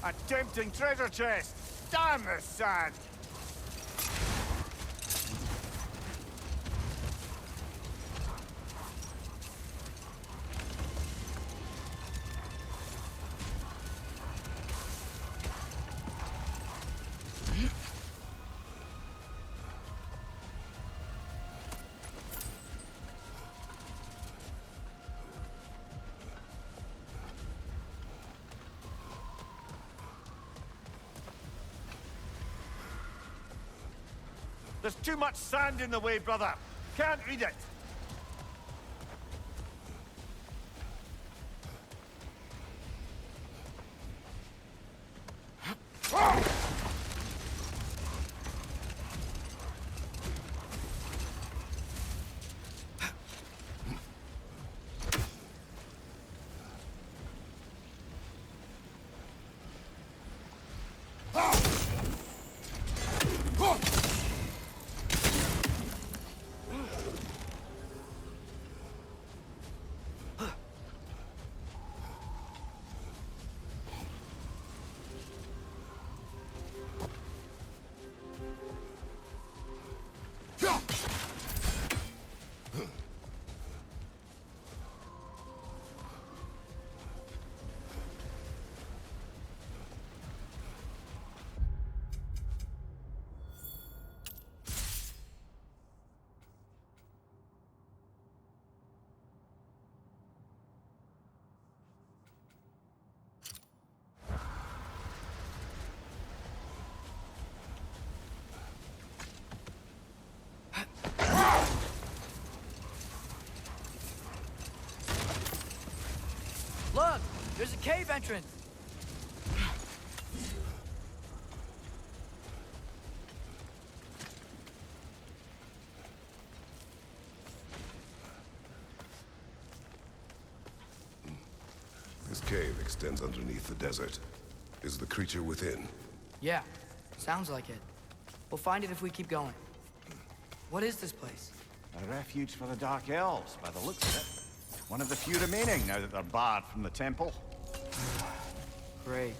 A tempting treasure chest! Damn this sand! There's too much sand in the way, brother. Can't read it. Look! There's a cave entrance! This cave extends underneath the desert. Is the creature within? Yeah, sounds like it. We'll find it if we keep going. What is this place? A refuge for the Dark Elves, by the looks of it. One of the few remaining now that they're barred from the temple. Great.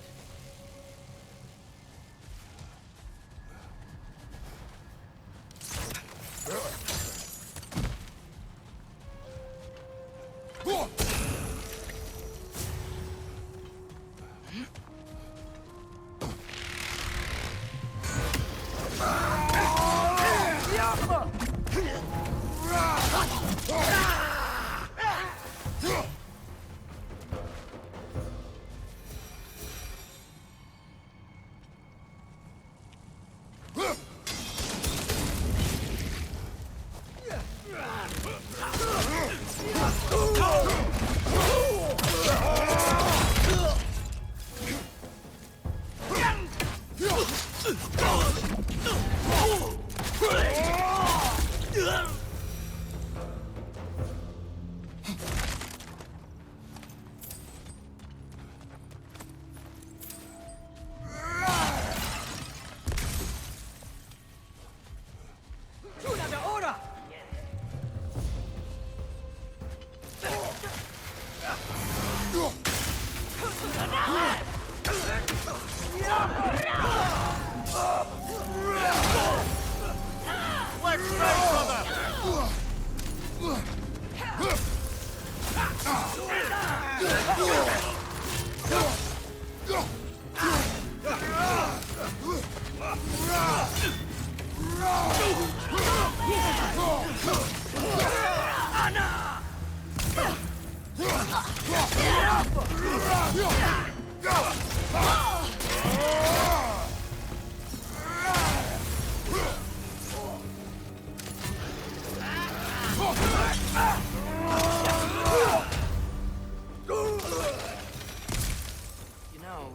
You know,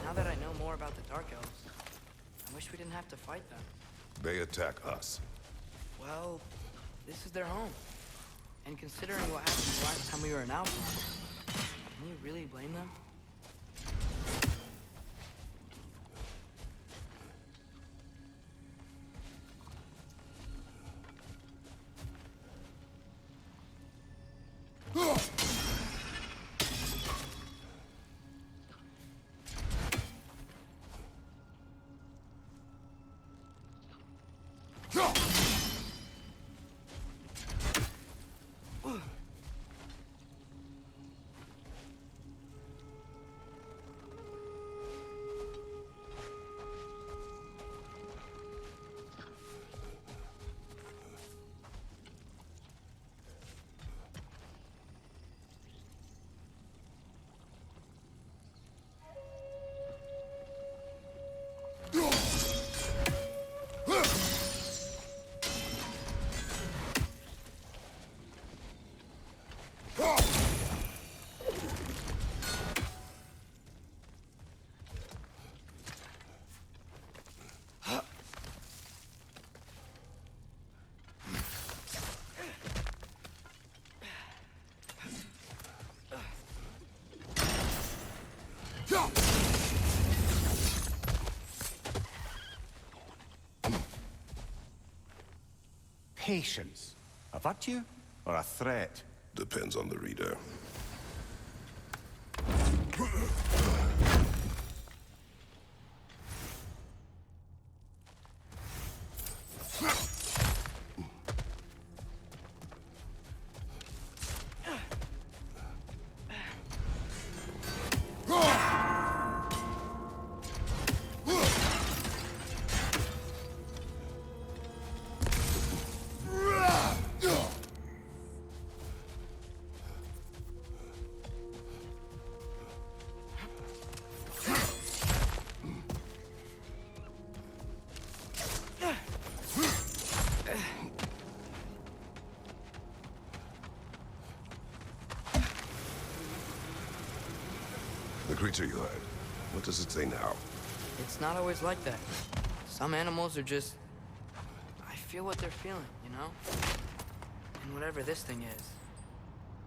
now that I know more about the Dark Elves, I wish we didn't have to fight them. They attack us. Well, this is their home. And considering what happened the last time we were in Outpost, can you really blame them? Patience. A virtue or a threat? Depends on the reader. The creature you had, what does it say now? It's not always like that. Some animals are just... I feel what they're feeling, you know? And whatever this thing is,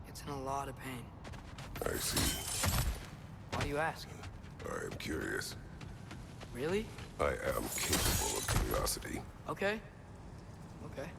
it's in a lot of pain. I see. Why do you ask? I am curious. Really? I am capable of curiosity. Okay. Okay.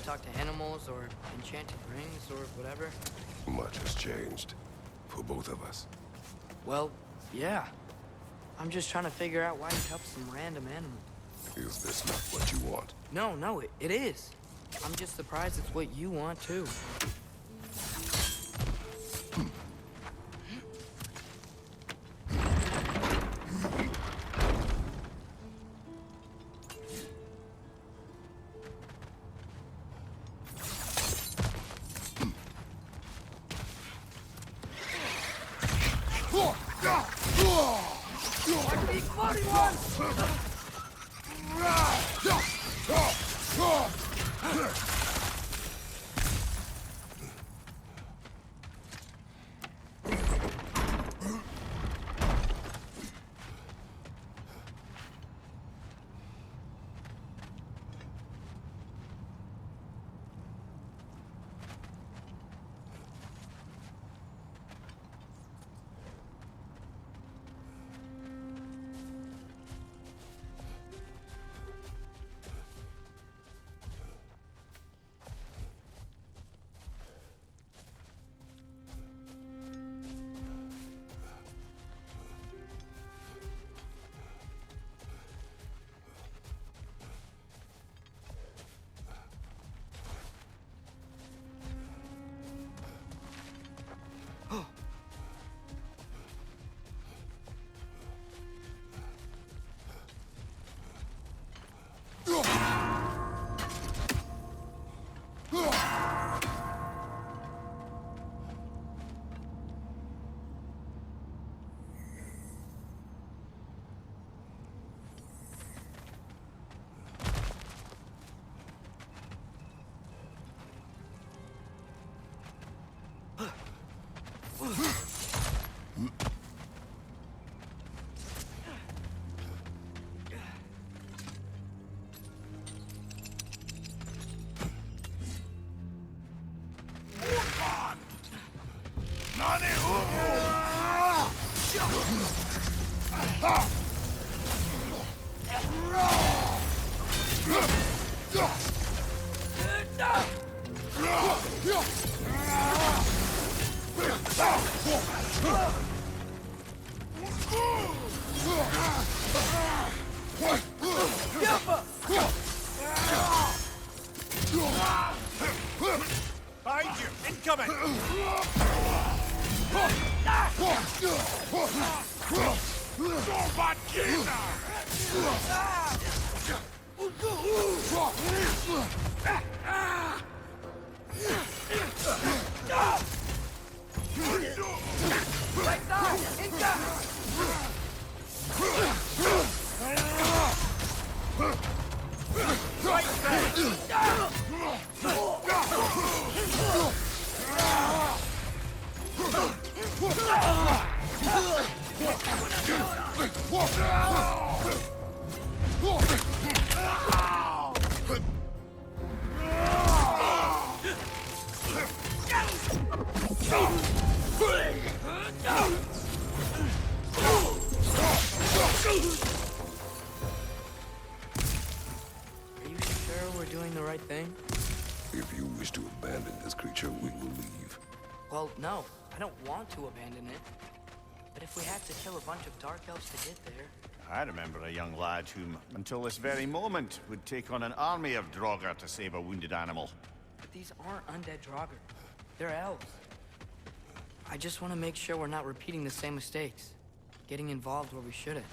Talk to animals or enchanted rings or whatever? Much has changed. For both of us. Well, yeah. I'm just trying to figure out why you help some random animal. Is this not what you want? No, it is. I'm just surprised it's what you want, too. Behind you! Incoming! Are you sure we're doing the right thing? If you wish to abandon this creature, we will leave. Well, no. I don't want to abandon it. But if we had to kill a bunch of Dark Elves to get there... I remember a young lad whom, until this very moment, would take on an army of Draugr to save a wounded animal. But these aren't undead Draugr. They're elves. I just want to make sure we're not repeating the same mistakes. Getting involved where we shouldn't.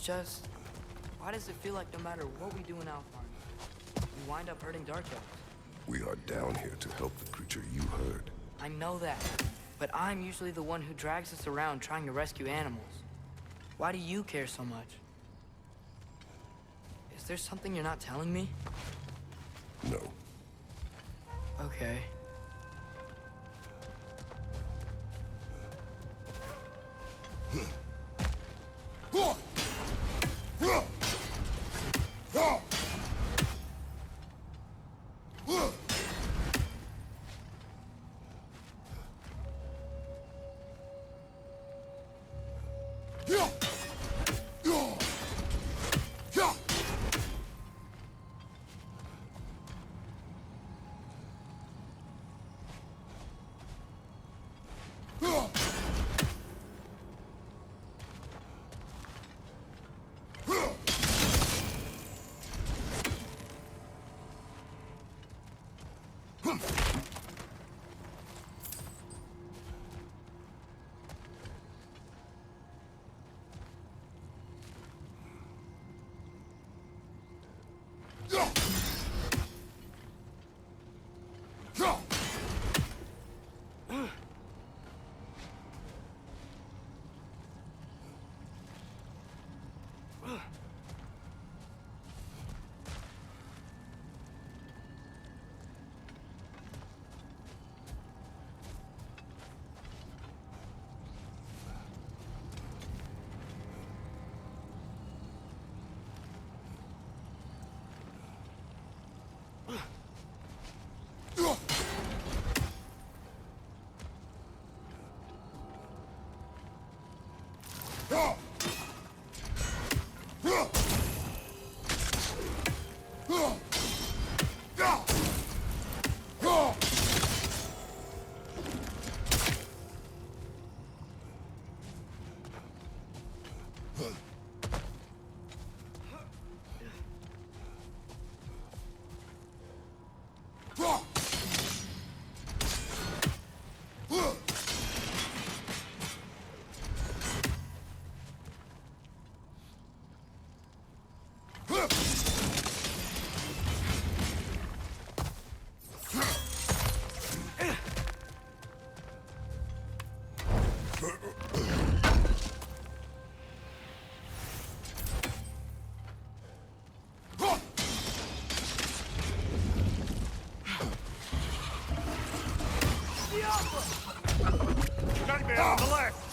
Just, why does it feel like no matter what we do in Alpharn, we wind up hurting Dark Elves? We are down here to help the creature you heard. I know that, but I'm usually the one who drags us around trying to rescue animals. Why do you care so much? Is there something you're not telling me? No. Okay. Okay. Nightmare on the left!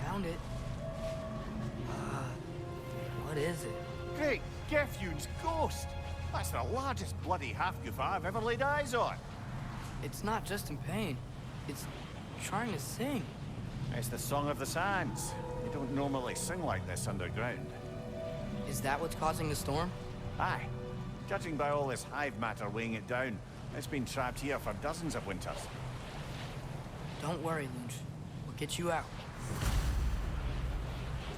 Found it. What is it? Great Gefyun's ghost! That's the largest bloody half-goof I've ever laid eyes on. It's not just in pain. It's trying to sing. It's the Song of the Sands. You don't normally sing like this underground. Is that what's causing the storm? Aye. Judging by all this hive matter weighing it down, it's been trapped here for dozens of winters. Don't worry, Lunch. We'll get you out.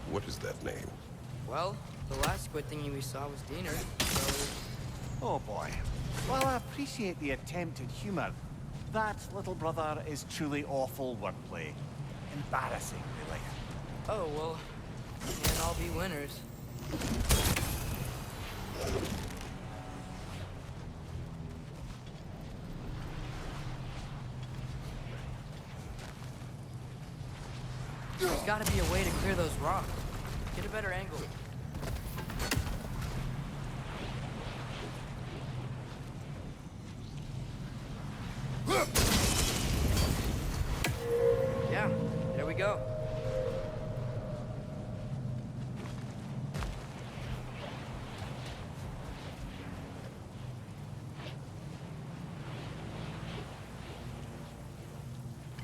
What is that name? Well, the last squid thingy we saw was Diener, so... Oh boy. Well, I appreciate the attempt at humor. That, little brother, is truly awful wordplay. Embarrassing, really. Oh, well, can't all be winners. There's gotta be a way to clear those rocks. Get a better angle. Yeah, there we go.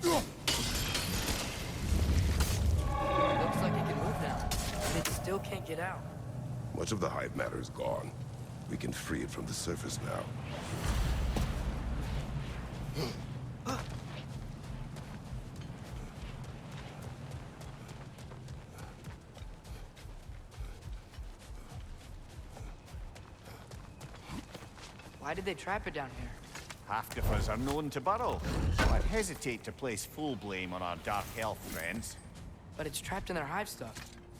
Looks like it can move now, and it still can't get out. Much of the hive matter is gone. We can free it from the surface now. Why did they trap it down here? Half-giffers are known to burrow, so I'd hesitate to place full blame on our Dark Elf friends. But it's trapped in their hive stuff.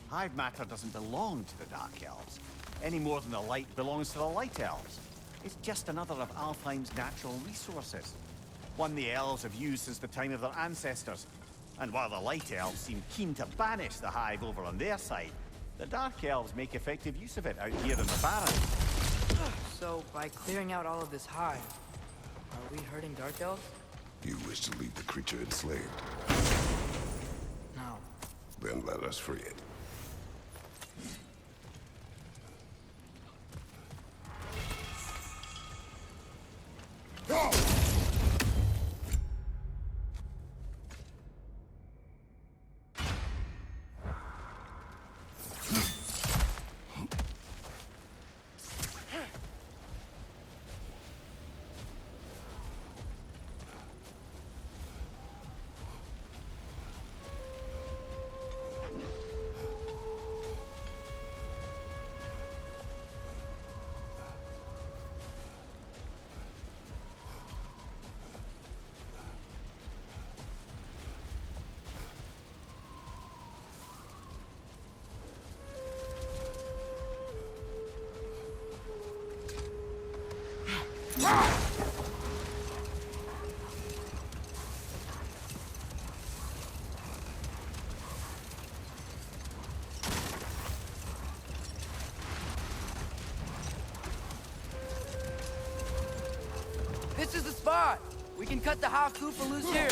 Hive matter doesn't belong to the Dark Elves, any more than the light belongs to the Light Elves. It's just another of Alfheim's natural resources. One the elves have used since the time of their ancestors. And while the Light Elves seem keen to banish the hive over on their side, the Dark Elves make effective use of it out here in the Barren. So, by clearing out all of this hive, are we hurting Dark Elves? You wish to leave the creature enslaved? No. Then let us free it. This is the spot! We can cut the half Koopa loose here!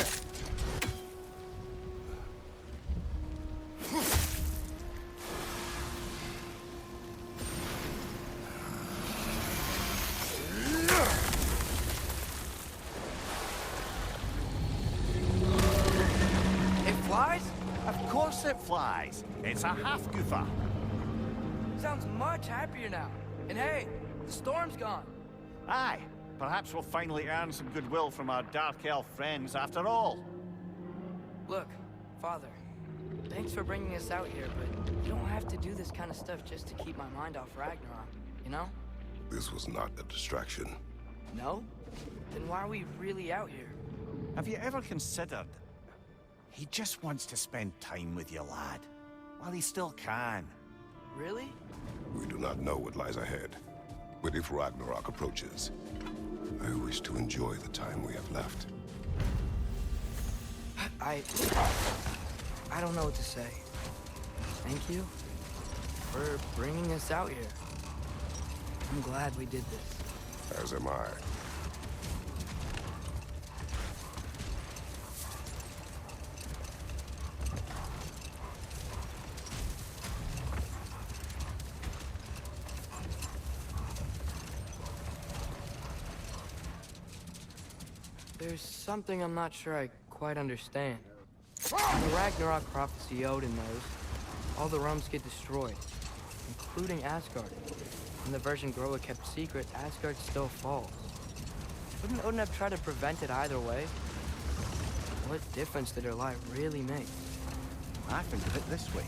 It flies? Of course it flies. It's a half-goofer. Sounds much happier now. And hey, the storm's gone. Aye, perhaps we'll finally earn some goodwill from our Dark Elf friends after all. Look, Father, thanks for bringing us out here, but you don't have to do this kind of stuff just to keep my mind off Ragnarok, you know? This was not a distraction. No? Then why are we really out here? Have you ever considered... He just wants to spend time with you, lad. While he still can. Really? We do not know what lies ahead. But if Ragnarok approaches, I wish to enjoy the time we have left. I don't know what to say. Thank you for bringing us out here. I'm glad we did this. As am I. There's something I'm not sure I quite understand. In the Ragnarok prophecy Odin knows, all the realms get destroyed, including Asgard. In the version Groa kept secret, Asgard still falls. Wouldn't Odin have tried to prevent it either way? What difference did her lie really make? I think of it this way.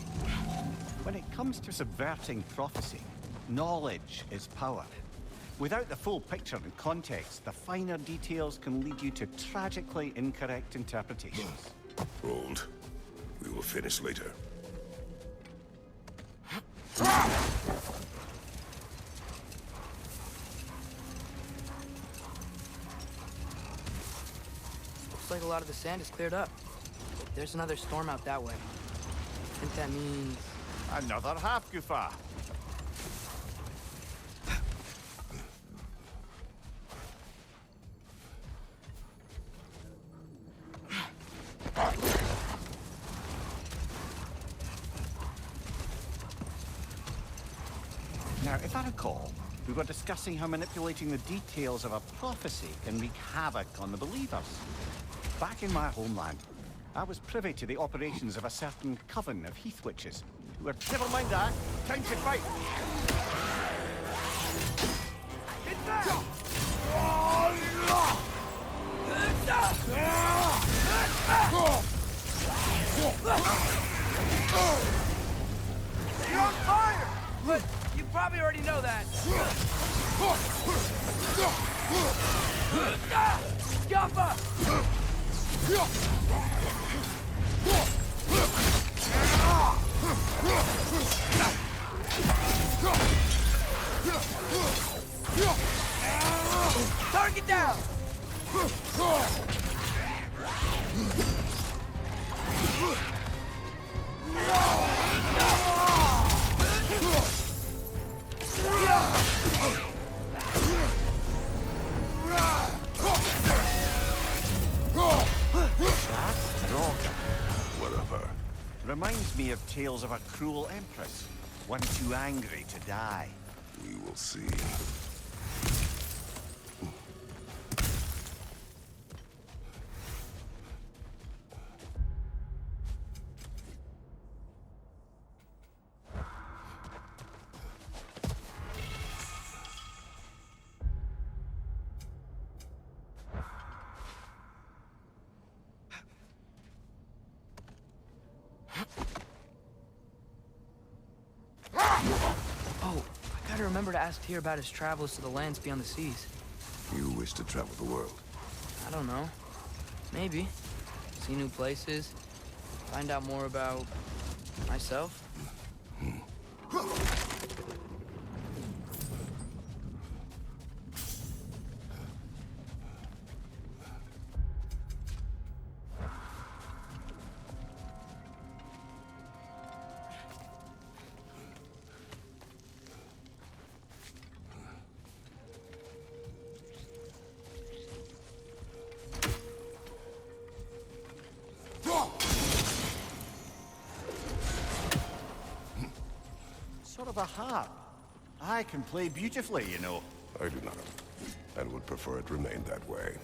When it comes to subverting prophecy, knowledge is power. Without the full picture and context, the finer details can lead you to tragically incorrect interpretations. Rolled. We will finish later. Looks like a lot of the sand is cleared up. There's another storm out that way. I think that means... Another half-goofer. Now, if I recall, we were discussing how manipulating the details of a prophecy can wreak havoc on the believers. Back in my homeland, I was privy to the operations of a certain coven of heath witches who were... Never mind that. Time to fight. Get back! You're on fire! But you probably already know that. Guffa! Target down! Whatever. Reminds me of tales of a cruel empress, one too angry to die. We will see. Oh, I gotta remember to ask Tyr about his travels to the lands beyond the seas. You wish to travel the world? I don't know. Maybe. See new places. Find out more about... myself. Sort of a harp. I can play beautifully, you know. I do not, and would prefer it remain that way.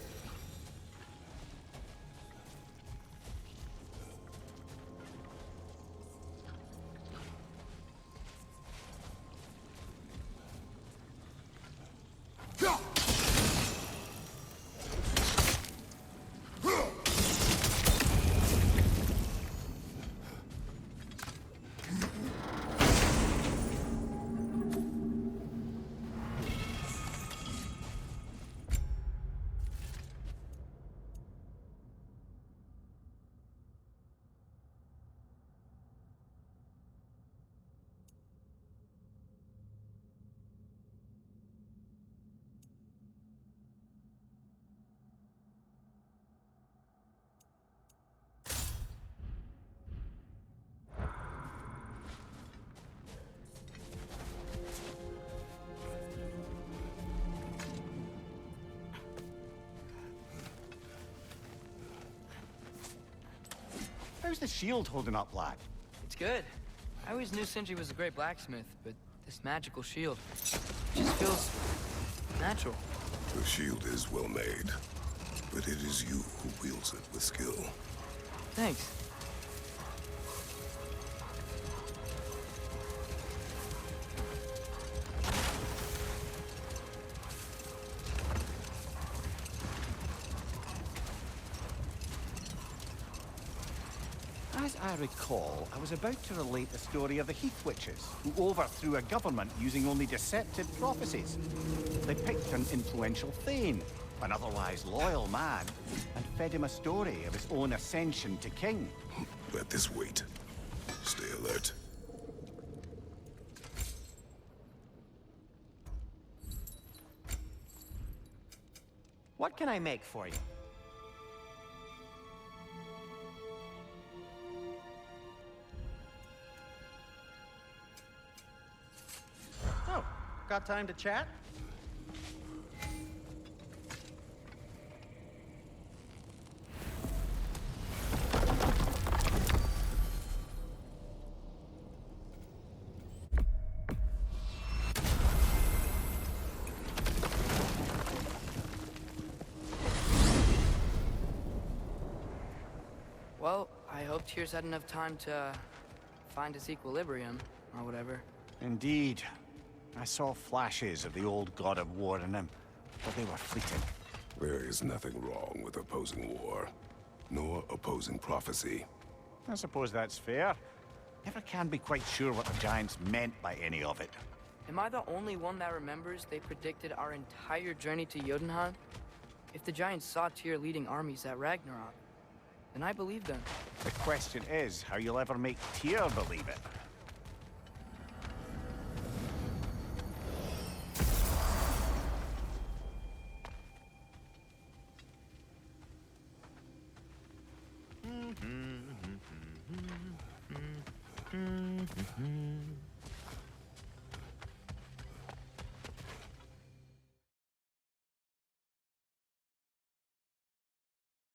How's the shield holding up, lad? It's good. I always knew Sindri was a great blacksmith, but this magical shield just feels natural. The shield is well made, but it is you who wields it with skill. Thanks. As I recall, I was about to relate the story of the Heath Witches, who overthrew a government using only deceptive prophecies. They picked an influential Thane, an otherwise loyal man, and fed him a story of his own ascension to king. Let this wait. Stay alert. What can I make for you? Oh, got time to chat? Well, I hope Tyr's had enough time to find his equilibrium, or whatever. Indeed. I saw flashes of the old god of war in him, but they were fleeting. There is nothing wrong with opposing war, nor opposing prophecy. I suppose that's fair. Never can be quite sure what the Giants meant by any of it. Am I the only one that remembers they predicted our entire journey to Jotunheim? If the Giants saw Tyr leading armies at Ragnarok, then I believe them. The question is how you'll ever make Tyr believe it.